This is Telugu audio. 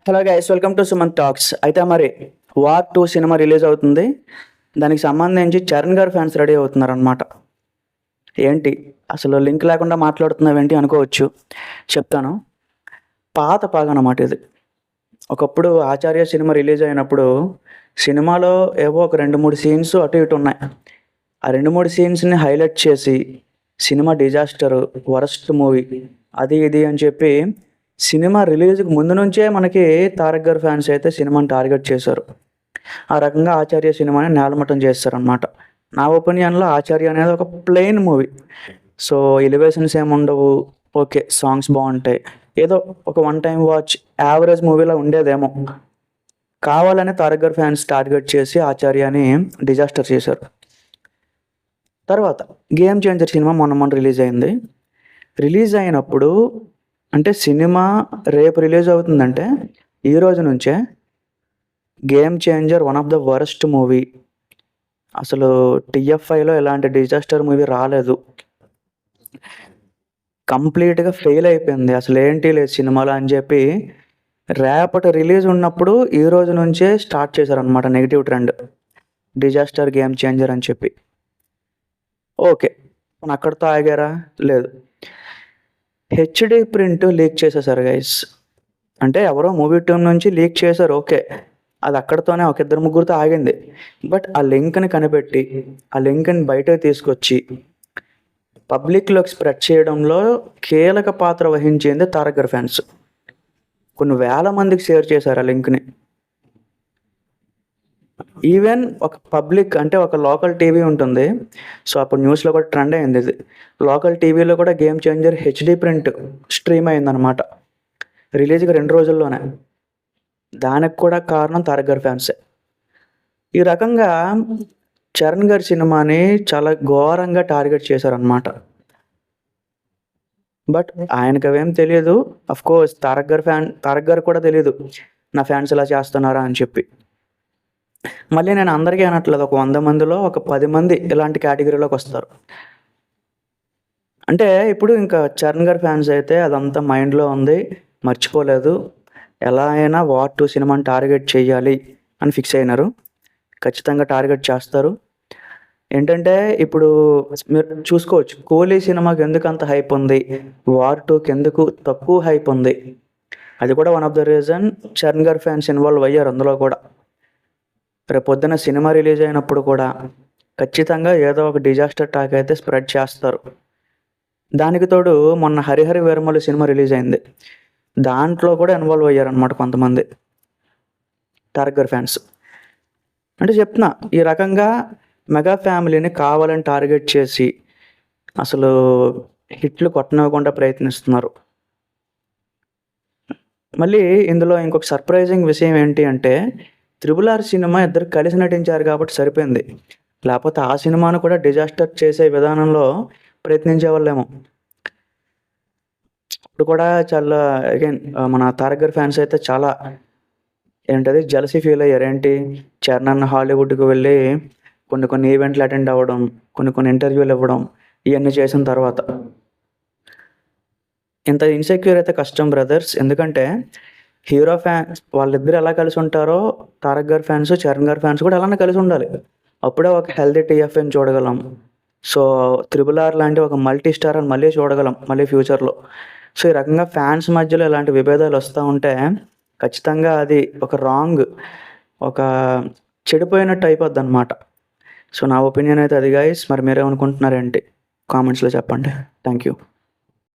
Hello guys, welcome to Suman talks. అయితే మరి వార్ 2 సినిమా రిలీజ్ అవుతుంది. దానికి సంబంధించి చరణ్ గారు ఫ్యాన్స్ రెడీ అవుతున్నారనమాట. ఏంటి అసలు లింక్ లేకుండా మాట్లాడుతున్నావేంటి అనుకోవచ్చు. చెప్తాను. పాత పాగనమాట ఇది. ఒకప్పుడు ఆచార్య సినిమా రిలీజ్ అయినప్పుడు సినిమాలో ఏవో ఒక 2-3 సీన్స్ అటు ఇటు ఉన్నాయి. ఆ 2-3 సీన్స్ని హైలైట్ చేసి సినిమా డిజాస్టర్, వరస్ట్ మూవీ, అది ఇది అని చెప్పి సినిమా రిలీజ్కి ముందు నుంచే మనకి తారక్ గారి ఫ్యాన్స్ అయితే సినిమాని టార్గెట్ చేశారు. ఆ రకంగా ఆచార్య సినిమాని నేలమట్టం చేస్తారనమాట. నా ఒపీనియన్లో ఆచార్య అనేది ఒక ప్లెయిన్ మూవీ. సో ఎలివేషన్స్ ఏముండవు, ఓకే సాంగ్స్ బాగుంటాయి, ఏదో ఒక వన్ టైం వాచ్ యావరేజ్ మూవీలో ఉండేదేమో. కావాలని తారక్ గారి ఫ్యాన్స్ టార్గెట్ చేసి ఆచార్యని డిజాస్టర్ చేశారు. తర్వాత గేమ్ చేంజర్ సినిమా మొన్న రిలీజ్ అయింది. రిలీజ్ అయినప్పుడు అంటే సినిమా రేపు రిలీజ్ అవుతుందంటే ఈ రోజు నుంచే game changer one of the worst movie. అసలు టీఎఫ్ఐలో ఇలాంటి డిజాస్టర్ మూవీ రాలేదు. కంప్లీట్గా ఫెయిల్ అయిపోయింది. అసలు ఏంటి లేదు సినిమాలో అని చెప్పి రేపటి రిలీజ్ ఉన్నప్పుడు ఈ రోజు నుంచే స్టార్ట్ చేశారనమాట negative trend. Disaster, game changer అని చెప్పి. ఓకే, అక్కడితో ఆగారా? లేదు. హెచ్డి ప్రింట్ లీక్ చేసేసారు గైస్. అంటే ఎవరో మూవీ టీమ్ నుంచి లీక్ చేశారు, ఓకే, అది అక్కడితోనే ఒక 2-3 ఆగింది. బట్ ఆ లింక్ని కనిపెట్టి ఆ లింక్ని బయటకు తీసుకొచ్చి పబ్లిక్లోకి స్ప్రెడ్ చేయడంలో కీలక పాత్ర వహించింది తారక్ గారి ఫ్యాన్స్. కొన్ని వేల మందికి షేర్ చేశారు ఆ లింక్ని. ఈవెన్ ఒక పబ్లిక్ అంటే ఒక లోకల్ టీవీ ఉంటుంది. సో అప్పుడు న్యూస్లో కూడా ట్రెండ్ అయింది ఇది. లోకల్ టీవీలో కూడా game changer HD print stream అయిందనమాట రిలీజ్కి 2 రోజుల్లోనే. దానికి కూడా కారణం తారక్ గారి ఫ్యాన్సే. ఈ రకంగా చరణ్ గారి సినిమాని చాలా ఘోరంగా టార్గెట్ చేశారనమాట. బట్ ఆయనకు అవేం తెలియదు. అఫ్కోర్స్ తారక్ గారు కూడా తెలియదు నా ఫ్యాన్స్ ఇలా చేస్తున్నారా అని చెప్పి. మళ్ళీ నేను అందరికీ అనట్లేదు, ఒక 100 మందిలో ఒక 10 మంది ఇలాంటి కేటగిరీలోకి వస్తారు. అంటే ఇప్పుడు ఇంకా చరణ్ గారి ఫ్యాన్స్ అయితే అదంతా మైండ్లో ఉంది, మర్చిపోలేదు. ఎలా అయినా వార్ 2 సినిమాని టార్గెట్ చేయాలి అని ఫిక్స్ అయినారు. ఖచ్చితంగా టార్గెట్ చేస్తారు. ఏంటంటే ఇప్పుడు మీరు చూసుకోవచ్చు, కూలీ సినిమాకి ఎందుకు అంత హైప్ ఉంది, వార్ 2కి ఎందుకు తక్కువ హైప్ ఉంది. అది కూడా one of the reason Charan గారి ఫ్యాన్స్ ఇన్వాల్వ్ అయ్యారు అందులో కూడా. రేపొద్దున సినిమా రిలీజ్ అయినప్పుడు కూడా ఖచ్చితంగా ఏదో ఒక డిజాస్టర్ టాక్ అయితే స్ప్రెడ్ చేస్తారు. దానికి తోడు మొన్న హరిహర వీరమల్లు సినిమా రిలీజ్ అయింది. దాంట్లో కూడా ఇన్వాల్వ్ అయ్యారనమాట కొంతమంది తారక్ గారి ఫ్యాన్స్. అంటే చెప్తున్నా, ఈ రకంగా మెగా ఫ్యామిలీని కావాలని టార్గెట్ చేసి అసలు హిట్లు కొట్టనివ్వకుండా ప్రయత్నిస్తున్నారు. మళ్ళీ ఇందులో ఇంకొక సర్ప్రైజింగ్ విషయం ఏంటి అంటే, RRR సినిమా ఇద్దరు కలిసి నటించారు కాబట్టి సరిపోయింది. లేకపోతే ఆ సినిమాను కూడా డిజాస్టర్ చేసే విధానంలో ప్రయత్నించే వాళ్ళేమో. ఇప్పుడు కూడా చాలా అగైన్ మన తారక్ గారి ఫ్యాన్స్ అయితే చాలా ఏంటది జలసీ ఫీల్ అయ్యారు. ఏంటి, చరణ్ అన్న హాలీవుడ్కి వెళ్ళి కొన్ని ఈవెంట్లు అటెండ్ అవ్వడం, కొన్ని ఇంటర్వ్యూలు ఇవ్వడం, ఇవన్నీ చేసిన తర్వాత ఇంత ఇన్సెక్యూర్ అయితే కష్టం బ్రదర్స్. ఎందుకంటే హీరో ఫ్యాన్స్ వాళ్ళిద్దరు ఎలా కలిసి ఉంటారో తారక్ గారి ఫ్యాన్స్, చరణ్ గారి ఫ్యాన్స్ కూడా అలానే కలిసి ఉండాలి. అప్పుడే ఒక హెల్దీ టీఎఫ్ఐని చూడగలం. సో RRR లాంటి ఒక మల్టీ స్టార్ అని మళ్ళీ చూడగలం మళ్ళీ ఫ్యూచర్లో. సో ఈ రకంగా ఫ్యాన్స్ మధ్యలో ఇలాంటి విభేదాలు వస్తూ ఉంటే ఖచ్చితంగా అది ఒక రాంగ్, ఒక చెడిపోయినట్టు అయిపోద్ది అనమాట. సో నా ఒపీనియన్ అయితే అది గైస్. మరి మీరేమనుకుంటున్నారేంటి కామెంట్స్లో చెప్పండి. Thank you.